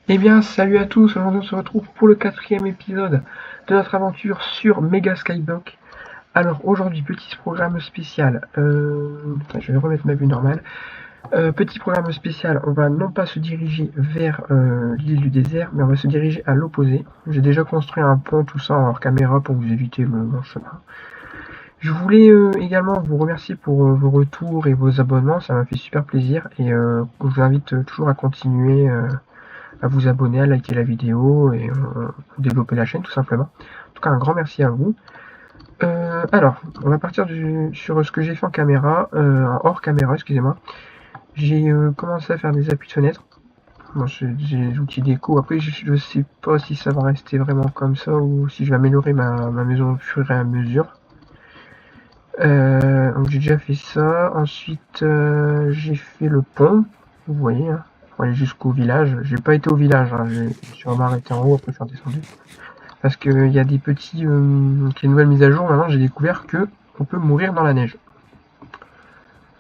Eh bien, salut à tous, aujourd'hui on se retrouve pour le quatrième épisode de notre aventure sur Mega Skyblock. Alors aujourd'hui, petit programme spécial, je vais remettre ma vue normale. Petit programme spécial, on va non pas se diriger vers l'île du désert, mais on va se diriger à l'opposé. J'ai déjà construit un pont, tout ça en hors caméra pour vous éviter le long chemin. Je voulais également vous remercier pour vos retours et vos abonnements, ça m'a fait super plaisir et je vous invite toujours à continuer à vous abonner, à liker la vidéo et pour développer la chaîne tout simplement. En tout cas, un grand merci à vous. Alors, on va partir sur ce que j'ai fait en caméra, en hors caméra, excusez-moi. J'ai commencé à faire des appuis de fenêtre. Bon, j'ai des outils déco. Après, je sais pas si ça va rester vraiment comme ça ou si je vais améliorer ma maison au fur et à mesure. Donc j'ai déjà fait ça. Ensuite, j'ai fait le pont. Vous voyez, hein, pour aller jusqu'au village. J'ai pas été au village, hein, je suis vraiment arrêté en haut après faire descendre. Parce qu'il y a des petits. Avec les nouvelles mises à jour, maintenant j'ai découvert que on peut mourir dans la neige.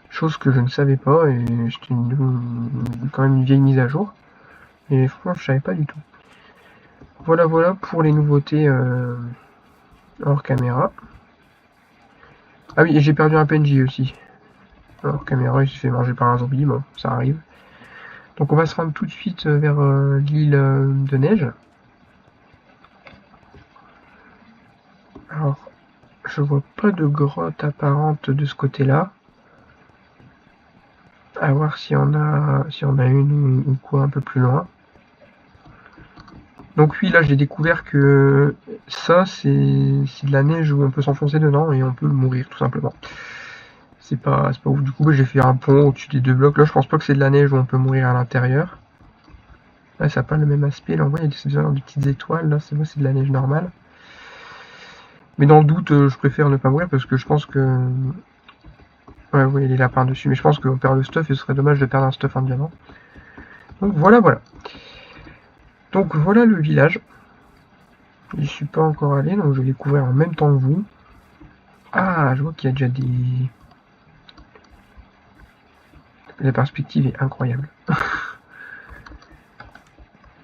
Chose que je ne savais pas, et c'était quand même une vieille mise à jour. Et franchement, je savais pas du tout. Voilà pour les nouveautés hors caméra. Ah oui, et j'ai perdu un PNJ aussi. Hors caméra, il s'est fait manger par un zombie, bon, ça arrive. Donc on va se rendre tout de suite vers l'île de neige. Alors, je vois pas de grotte apparente de ce côté-là. À voir si on a une ou quoi un peu plus loin. Donc oui, là j'ai découvert que ça c'est de la neige où on peut s'enfoncer dedans et on peut mourir tout simplement. C'est pas ouf. Du coup j'ai fait un pont au-dessus des deux blocs. Là je pense pas que c'est de la neige où on peut mourir à l'intérieur. Là ça n'a pas le même aspect. Là on voit il y a des petites étoiles. Là c'est de la neige normale. Mais dans le doute je préfère ne pas mourir parce que je pense que... Ouais, vous voyez les lapins dessus. Mais je pense qu'on perd le stuff et ce serait dommage de perdre un stuff en diamant. Donc voilà. Donc voilà le village. J'y suis pas encore allé, donc je vais découvrir en même temps que vous. Ah, je vois qu'il y a déjà des... La perspective est incroyable. Je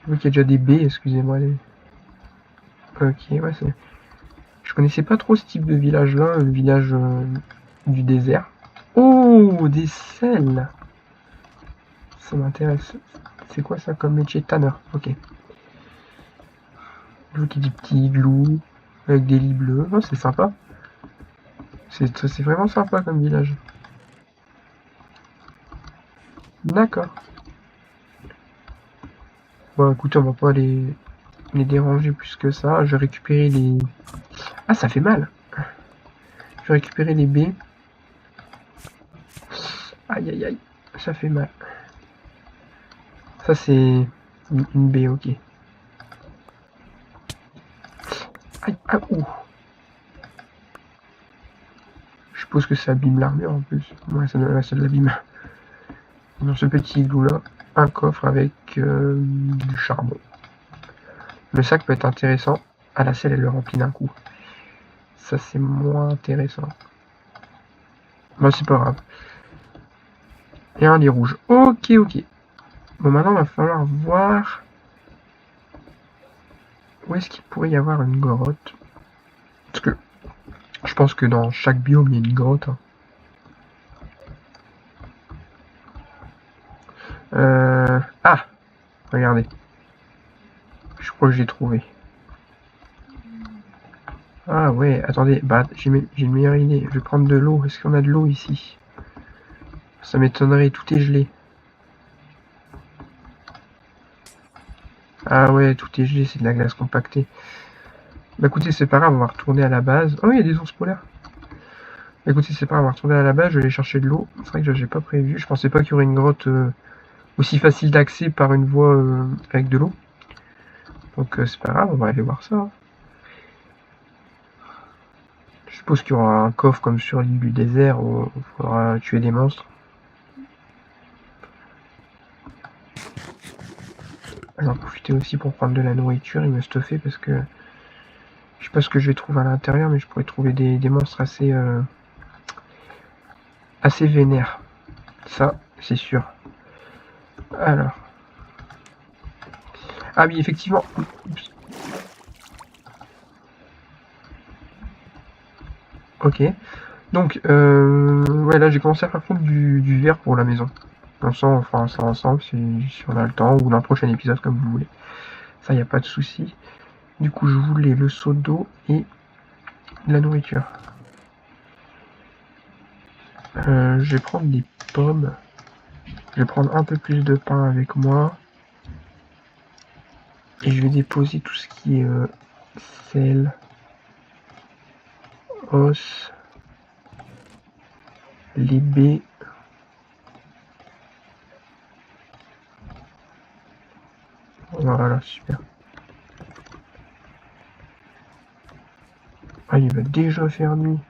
vois qu'il y a déjà des baies, excusez-moi. Ok, ouais, c'est... Je connaissais pas trop ce type de village-là, le village du désert. Oh, des selles! Ça m'intéresse. C'est quoi ça comme métier? Tanner, ok. Je vois qu'il y a des petits igloos avec des lits bleus. Oh, c'est sympa. C'est vraiment sympa comme village. D'accord. Bon, écoutez, on va pas les déranger plus que ça. Je vais récupérer les... Ah, ça fait mal! Je vais récupérer les baies. Aïe aïe aïe, ça fait mal. Ça c'est une baie, ok. Aïe, ah, ouh. Je suppose que ça abîme l'armure en plus. Ouais, ça l'abîme. Dans ce petit igloo là, un coffre avec du charbon. Le sac peut être intéressant. Ah, la selle elle le remplit d'un coup. Ça c'est moins intéressant. Bon, c'est pas grave. Et un lit rouge. Ok. Bon, maintenant il va falloir voir où est-ce qu'il pourrait y avoir une grotte. Parce que je pense que dans chaque biome il y a une grotte. Hein. Ah, regardez. Je crois que j'ai trouvé. Ah ouais, attendez, bah j'ai une meilleure idée. Je vais prendre de l'eau. Est-ce qu'on a de l'eau ici? Ça m'étonnerait, tout est gelé. Ah ouais, tout est gelé, c'est de la glace compactée. Bah écoutez, c'est pas grave, on va retourner à la base. Oh, il y a des ours polaires. Bah, écoutez, c'est pas grave, on va retourner à la base, je vais aller chercher de l'eau. C'est vrai que j'ai pas prévu. Je pensais pas qu'il y aurait une grotte aussi facile d'accès par une voie avec de l'eau. Donc c'est pas grave, on va aller voir ça. Hein. Je suppose qu'il y aura un coffre comme sur l'île du désert où il faudra tuer des monstres. J'en profiter aussi pour prendre de la nourriture et me stuffer parce que je sais pas ce que je vais trouver à l'intérieur, mais je pourrais trouver des monstres assez vénères. Ça, c'est sûr. Alors, Ah oui, effectivement. Oups. Ok. Donc, ouais, là j'ai commencé à faire fondre du verre pour la maison. On fera ça ensemble si on a le temps, ou dans le prochain épisode comme vous voulez. Ça, y a pas de souci. Du coup, je voulais le seau d'eau et de la nourriture. Je vais prendre des pommes. Je vais prendre un peu plus de pain avec moi. Et je vais déposer tout ce qui est sel, os, les baies. Voilà, super. Ah, il va déjà faire nuit.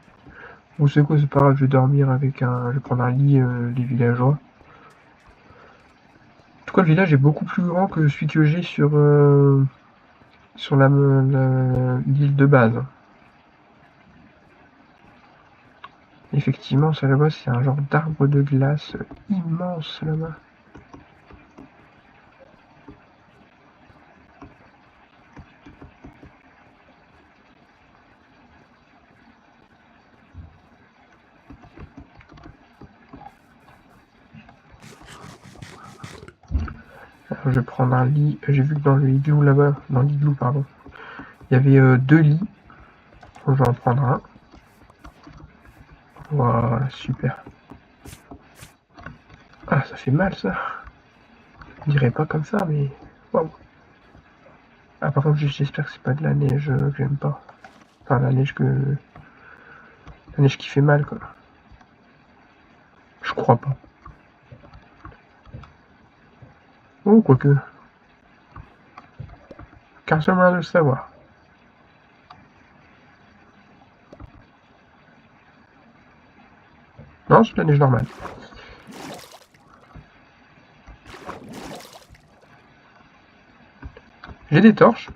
Bon, c'est quoi, c'est pas grave, je vais dormir avec un... Je vais prendre un lit, les villageois. En tout cas, le village est beaucoup plus grand que celui que j'ai sur l'île de base. Effectivement, ça là-bas, c'est un genre d'arbre de glace immense là-bas. Alors, je vais prendre un lit. J'ai vu que dans le igloo là-bas, dans l'igloo, pardon, il y avait 2 lits. Donc, je vais en prendre un. Voilà, super. Ah, ça fait mal ça. Je dirais pas comme ça, mais waouh. Ah, par contre, j'espère que c'est pas de la neige que j'aime pas. Enfin, la neige qui fait mal, quoi. Je crois pas. Oh, quoique. Qu'un seul moyen de le savoir. Non, c'est de la neige normale. J'ai des torches.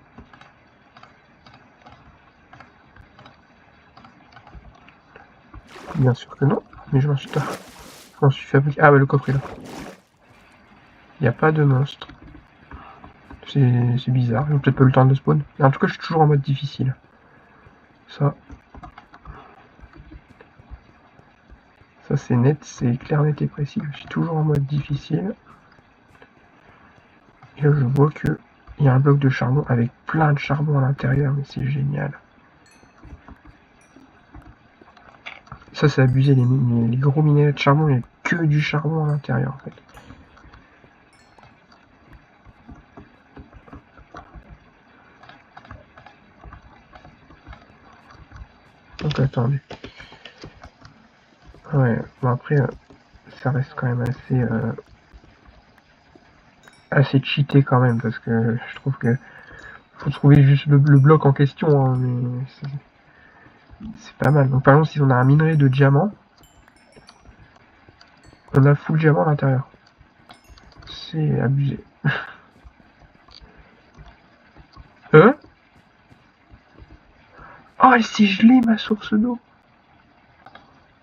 Bien sûr que non, mais je m'en suis fabriqué. Ah, bah, le coffre est là. Il n'y a pas de monstre. C'est bizarre, j'ai peut-être pas eu le temps de spawn. Mais en tout cas, je suis toujours en mode difficile. Ça, ça c'est net, c'est clair, net et précis. Je suis toujours en mode difficile. Et là, je vois que il y a un bloc de charbon avec plein de charbon à l'intérieur, mais c'est génial. Ça, c'est abusé, les gros minéraux de charbon, il n'y a que du charbon à l'intérieur, en fait. Donc, attendez. Ouais, bon après, ça reste quand même assez cheaté quand même, parce que je trouve que faut trouver juste le bloc en question, hein, mais c'est pas mal. Donc par exemple, si on a un minerai de diamant, on a full diamant à l'intérieur. C'est abusé. Hein? Oh, elle s'est gelée, ma source d'eau.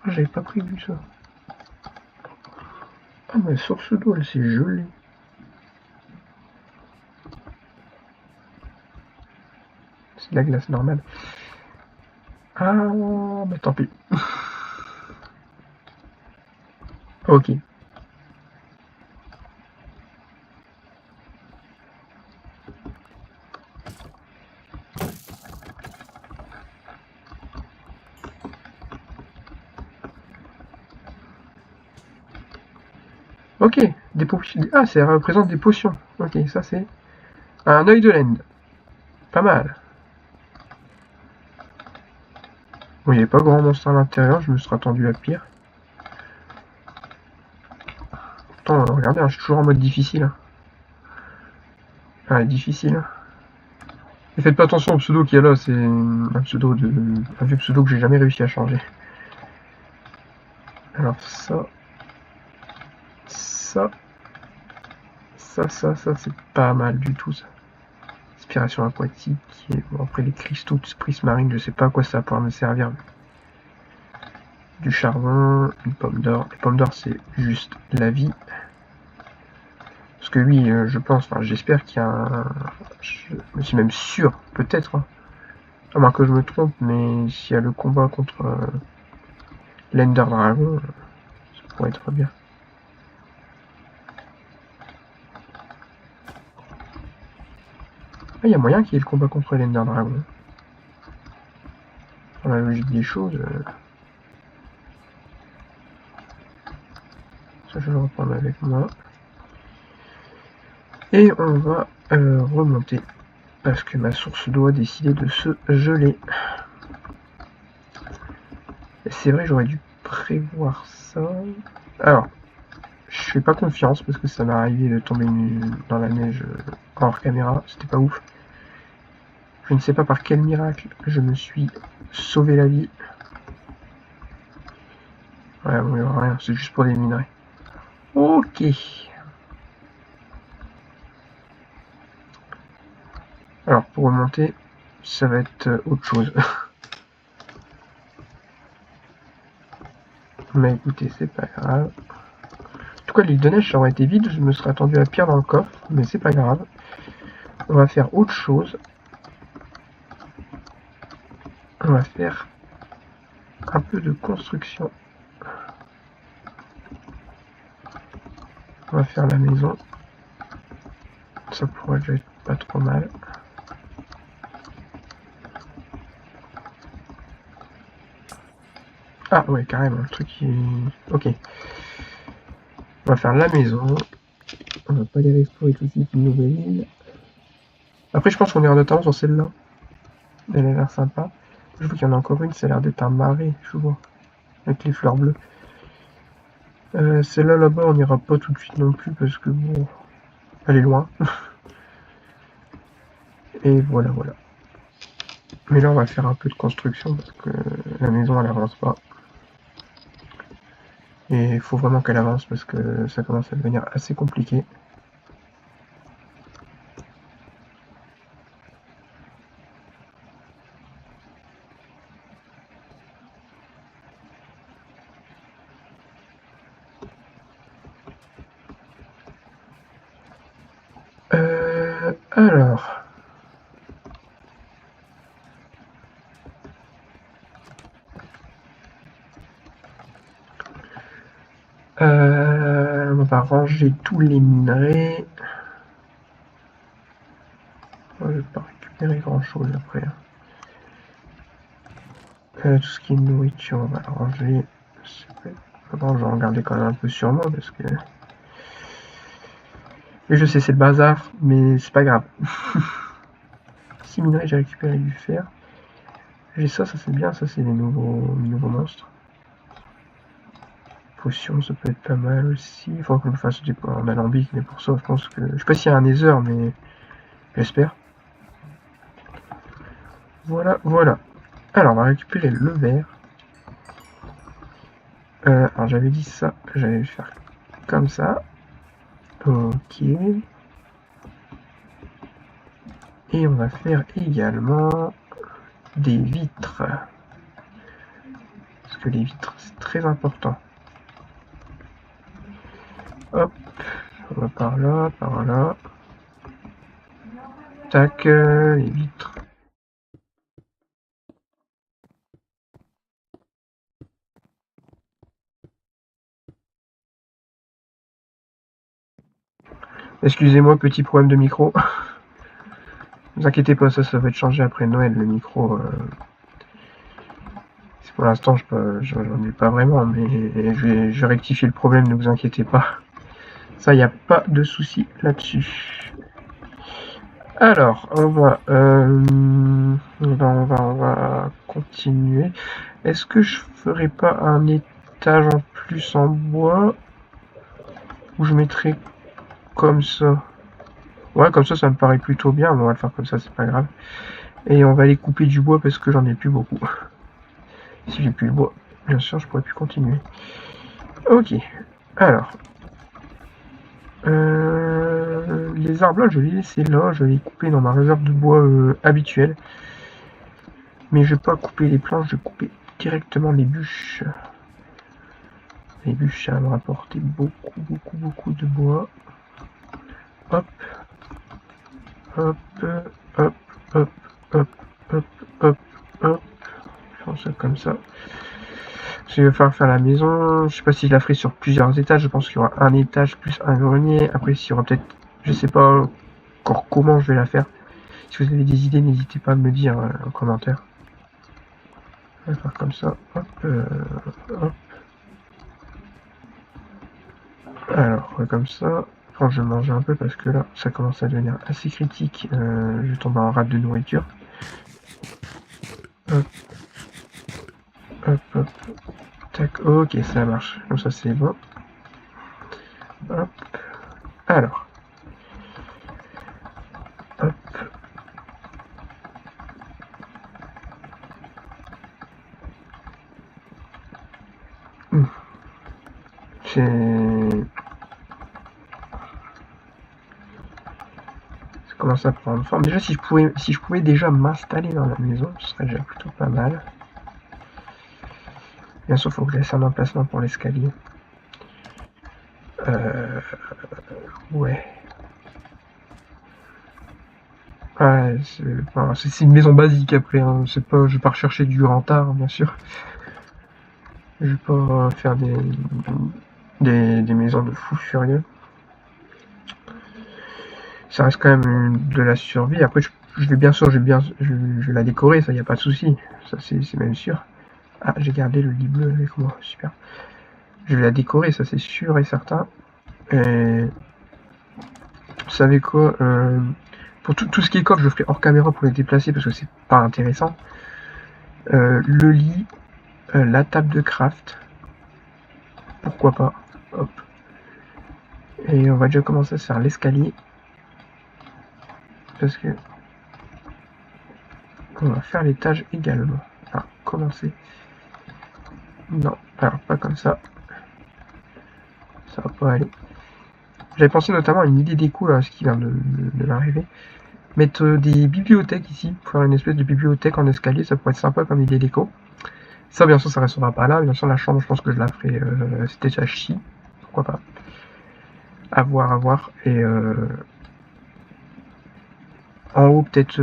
Oh, j'avais pas prévu ça. Oh, ma source d'eau, elle s'est gelée. C'est de la glace normale. Ah, mais tant pis. Ok. Ok, des potions. Ah, ça représente des potions. Ok, ça c'est un œil de laine. Pas mal. Bon, il n'y avait pas grand monstre à l'intérieur, je me serais attendu à pire. Attends, regardez, hein, je suis toujours en mode difficile. Ah, difficile. Et faites pas attention au pseudo qu'il y a là, c'est un vieux pseudo que j'ai jamais réussi à changer. Alors ça, ça, ça, c'est pas mal du tout ça. Inspiration aquatique, et bon, après les cristaux de prismarine, je sais pas à quoi ça va pouvoir me servir. Du charbon, une pomme d'or. Les pommes d'or c'est juste la vie. Parce que oui, je pense, enfin j'espère qu'il y a un... Je me suis même sûr, peut-être, hein, à moins que je me trompe, mais s'il y a le combat contre l'Ender Dragon, ça pourrait être bien. Ah, il y a moyen qu'il y ait le combat contre l'Ender Dragon. Dans la logique des choses... ça, je vais le reprendre avec moi. Et on va remonter, parce que ma source doit décider de se geler. C'est vrai, j'aurais dû prévoir ça. Alors, je fais pas confiance parce que ça m'est arrivé de tomber dans la neige hors caméra, c'était pas ouf. Je ne sais pas par quel miracle je me suis sauvé la vie. Ouais, bon, il n'y aura rien, c'est juste pour des minerais. Ok. Alors, pour remonter, ça va être autre chose. Mais écoutez, c'est pas grave. En tout cas, l'île de neige, ça aurait été vide, je me serais attendu à pire dans le coffre, mais c'est pas grave. On va faire autre chose. On va faire un peu de construction. On va faire la maison. Ça pourrait déjà être pas trop mal. Ah ouais, carrément, le truc qui... Ok. On va faire la maison. On va pas aller explorer tout de suite une nouvelle île. Après, je pense qu'on ira notamment sur celle-là. Elle a l'air sympa. Je vois qu'il y en a encore une, ça a l'air d'être un marais, je vois. Avec les fleurs bleues. Celle-là, là-bas, on n'ira pas tout de suite non plus, parce que bon... Elle est loin. Et voilà, voilà. Mais là, on va faire un peu de construction, parce que la maison, elle avance pas. Et il faut vraiment qu'elle avance, parce que ça commence à devenir assez compliqué. Alors... on va ranger tous les minerais. Je vais pas récupérer grand chose après. Tout ce qui est nourriture, on va le ranger. Bon, je vais en garder quand même un peu sur moi parce que... Et je sais, c'est le bazar, mais c'est pas grave. 6 minerais, j'ai récupéré du fer. J'ai ça, ça c'est bien, ça c'est les nouveaux monstres. Potion, ça peut être pas mal aussi. Il faudra que je me fasse des en alambic, mais pour ça, je pense que... Je sais pas s'il y a un nether, mais j'espère. Voilà, voilà. Alors, on va récupérer le verre. Alors, j'avais dit ça, j'allais le faire comme ça. Ok. Et on va faire également des vitres. Parce que les vitres, c'est très important. Hop, on va par là, par là. Tac, les vitres. Excusez-moi, petit problème de micro. Ne vous inquiétez pas, ça va être changé après Noël, le micro. Pour l'instant, j'en ai pas vraiment, mais je vais rectifier le problème, ne vous inquiétez pas. Ça, il n'y a pas de souci là-dessus. Alors, on va continuer. Est-ce que je ferais pas un étage en plus en bois? Ou je mettrais comme ça? Ouais, comme ça me paraît plutôt bien. Bon, on va le faire comme ça, c'est pas grave. Et on va aller couper du bois parce que j'en ai plus beaucoup. Si j'ai plus le bois, bien sûr, je pourrais plus continuer. Ok, alors. Les arbres là, je vais les laisser là. Je vais les couper dans ma réserve de bois habituelle. Mais je vais pas couper les planches, je vais couper directement les bûches. Les bûches, ça va me rapporter beaucoup de bois. Hop, hop, hop, hop, hop, hop, hop. Faire ça comme ça. Parce qu'il va falloir faire la maison. Je sais pas si je la ferai sur plusieurs étages. Je pense qu'il y aura un étage plus un grenier. Après, s'il y aura peut-être, je sais pas encore comment je vais la faire. Si vous avez des idées, n'hésitez pas à me le dire en commentaire. On va faire comme ça. Hop, hop. Alors, comme ça. Quand je vais manger un peu parce que là, ça commence à devenir assez critique. Je vais tomber en rate de nourriture. Hop. Hop, hop. Tac, ok, ça marche. Comme ça, c'est bon. Hop. Alors. Hop. C'est... Ça commence à prendre forme. Déjà, si je pouvais déjà m'installer dans la maison, ce serait déjà plutôt pas mal. Bien sûr, il faut que je laisse un emplacement pour l'escalier. Ouais. Ouais, c'est une maison basique après. Hein. C'est pas, je vais pas rechercher du rentard, bien sûr. Je vais pas faire des maisons de fous furieux. Ça reste quand même de la survie. Après, je vais bien sûr, je vais la décorer, ça y a pas de souci. Ça, c'est même sûr. Ah, j'ai gardé le lit bleu avec moi, super. Je vais la décorer, ça c'est sûr et certain. Et vous savez quoi, pour tout ce qui est coffre, je le ferai hors caméra pour les déplacer parce que c'est pas intéressant. Le lit, la table de craft, pourquoi pas. Hop. Et on va déjà commencer à se faire l'escalier parce que on va faire l'étage également. Enfin, commencer. Non, alors pas comme ça. Ça va pas aller. J'avais pensé notamment à une idée déco là, ce qui vient de m'arriver. Mettre des bibliothèques ici, faire une espèce de bibliothèque en escalier, ça pourrait être sympa comme idée déco. Ça, bien sûr, ça restera pas là. Bien sûr, la chambre, je pense que je la ferai cet étage-ci. Pourquoi pas. À voir, à voir. Et en haut, peut-être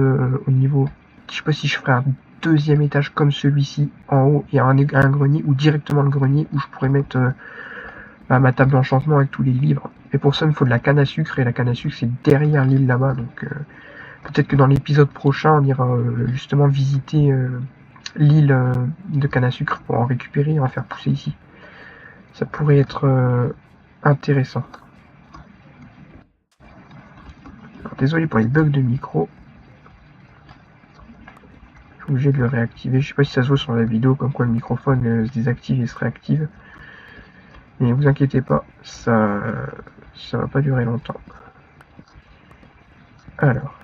au niveau... Je sais pas si je ferai un deuxième étage comme celui-ci. En haut, il y a un grenier ou directement le grenier où je pourrais mettre ma table d'enchantement avec tous les livres. Et pour ça, il me faut de la canne à sucre. Et la canne à sucre, c'est derrière l'île là-bas. Donc peut-être que dans l'épisode prochain, on ira justement visiter l'île de canne à sucre pour en récupérer et en faire pousser ici. Ça pourrait être intéressant. Alors, désolé pour les bugs de micro. Je suis obligé de le réactiver. Je sais pas si ça se voit sur la vidéo, comme quoi le microphone se désactive et se réactive. Mais vous inquiétez pas, ça va pas durer longtemps. Alors.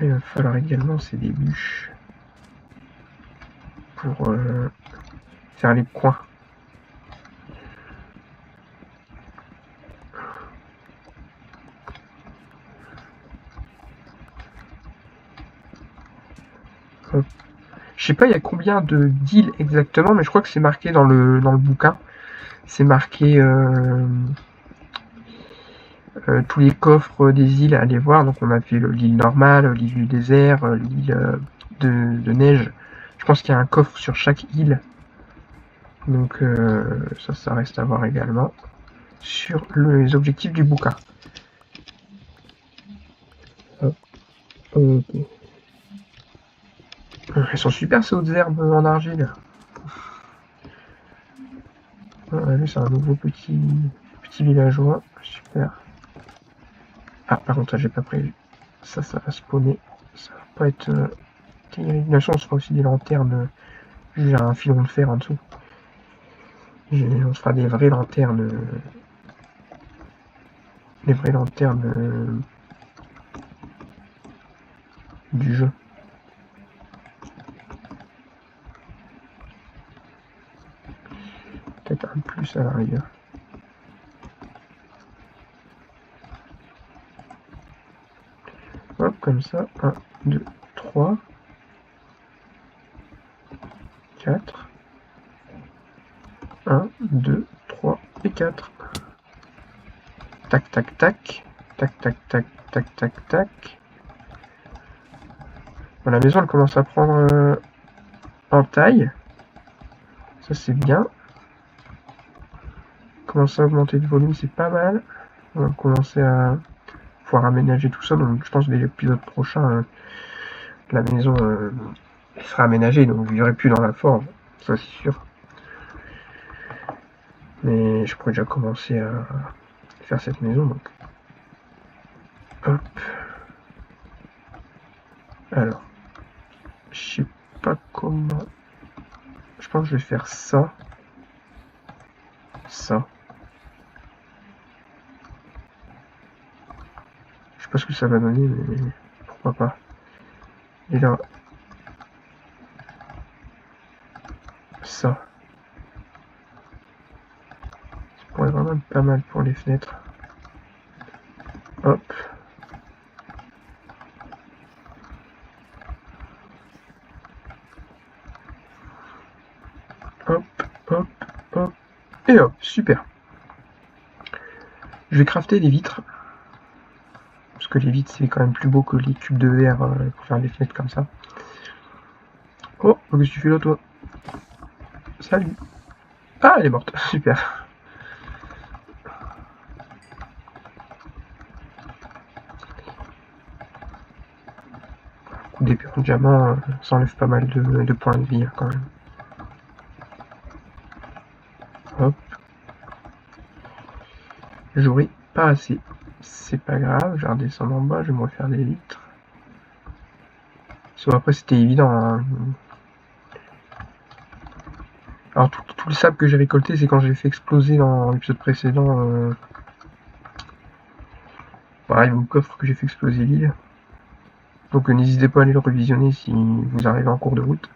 Il va falloir également ces des bûches pour faire les coins. Hop. Je sais pas il y a combien de d'îles exactement, mais je crois que c'est marqué dans le bouquin. C'est marqué tous les coffres des îles à aller voir. Donc on a fait l'île normale, l'île du désert, l'île de neige. Je pense qu'il y a un coffre sur chaque île. Donc ça reste à voir également sur les objectifs du bouquin. Hop. Ok. Elles sont super ces hautes herbes en argile. Lui c'est un nouveau petit villageois. Super. Ah par contre ça j'ai pas prévu. Ça va spawner. Ça va pas être terrible. Bien sûr on se fera aussi des lanternes. J'ai un filon de fer en dessous. On se fera des vraies lanternes. Les vraies lanternes du jeu. Peut-être un plus à l'arrière. Hop, comme ça. 1, 2, 3, 4. 1, 2, 3 et 4. Tac, tac, tac. Tac, tac, tac, tac, tac, tac. Bon, la maison, elle commence à prendre en taille. Ça, c'est bien. Commencer à augmenter le volume, c'est pas mal. On va commencer à pouvoir aménager tout ça. Donc, je pense que l'épisode prochain, la maison sera aménagée. Donc, je n'irai plus dans la forme. Ça, c'est sûr. Mais je pourrais déjà commencer à faire cette maison. Donc, hop. Alors, je sais pas comment. Je pense que je vais faire ça. Ça. Je sais pas ce que ça va donner, mais pourquoi pas. Et là, ça. Ça pourrait vraiment être pas mal pour les fenêtres. Hop. Hop, hop, hop. Et hop, super. Je vais crafter des vitres. Parce que les vitres, c'est quand même plus beau que les tubes de verre pour faire des fenêtres comme ça. Oh, qu'est-ce que tu fais là, toi? Salut. Ah, elle est morte. Super. Coup d'épée en diamant, ça enlève pas mal de points de vie, hein, quand même. Hop. J'aurai pas assez. C'est pas grave, je vais redescendre en bas, je vais me refaire des vitres. Sauf après, c'était évident. Hein. Alors, tout le sable que j'ai récolté, c'est quand j'ai fait exploser dans l'épisode précédent. Pareil, au coffre que j'ai fait exploser l'île. Donc, n'hésitez pas à aller le revisionner si vous arrivez en cours de route.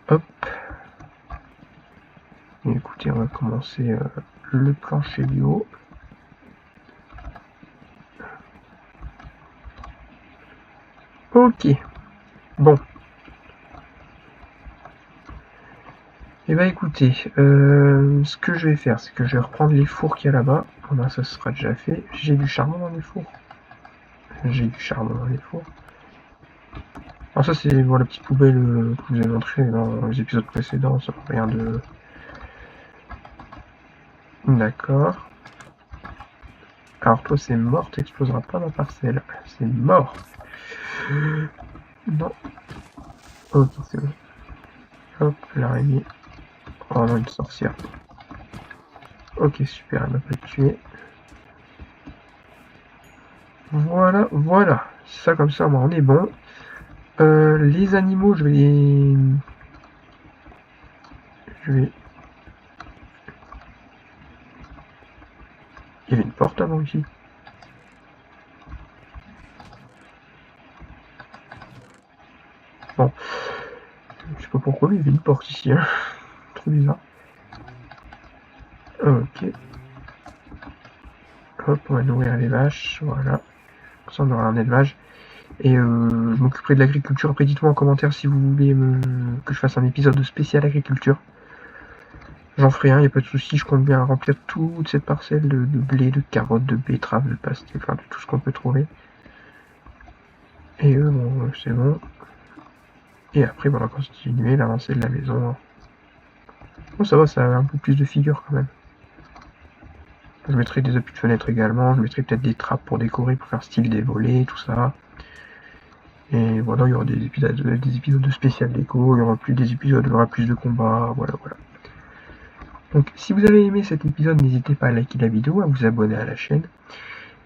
Hop. Et écoutez, on va commencer le plancher du haut. Ok. Bon. Et bah écoutez, ce que je vais faire, c'est que je vais reprendre les fours qu'il y a là-bas. Bon, ça sera déjà fait. J'ai du charbon dans les fours. J'ai du charbon dans les fours. Alors ça c'est bon, la petite poubelle que je vous ai montré dans les épisodes précédents, ça n'a rien de... D'accord. Alors toi c'est mort, t'exploseras pas ma parcelle. C'est mort. Non. Ok, c'est bon. Hop, l'araignée. Oh non, une sorcière. Ok, super, elle m'a pas tué. Voilà, voilà. Ça comme ça, on est bon. Les animaux, je vais les... Il y avait une porte avant ici. Bon. Je sais pas pourquoi, mais il y avait une porte ici. Hein. Trop bizarre. Ok. Hop, on va nourrir les vaches. Voilà. Comme ça, on aura un élevage. Et je m'occuperai de l'agriculture. Après, dites-moi en commentaire si vous voulez que je fasse un épisode spécial agriculture. J'en ferai un, il n'y a pas de souci. Je compte bien remplir toute cette parcelle de blé, de carottes, de betteraves, de pastèques, enfin de tout ce qu'on peut trouver. Et bon, c'est bon. Et après, on va continuer l'avancée de la maison. Bon, ça va, ça a un peu plus de figures quand même. Je mettrai des appuis de fenêtre également. Je mettrai peut-être des trappes pour décorer, pour faire style des volets, tout ça. Et voilà, il y aura des épisodes de spécial déco, il y aura plus des épisodes, il y aura plus de combats, voilà. Donc si vous avez aimé cet épisode, n'hésitez pas à liker la vidéo, à vous abonner à la chaîne,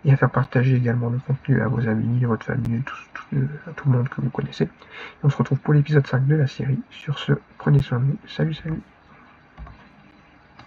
et à faire partager également le contenu à vos amis, à votre famille, à tout le monde que vous connaissez. Et on se retrouve pour l'épisode 5 de la série. Sur ce, prenez soin de vous. Salut, salut.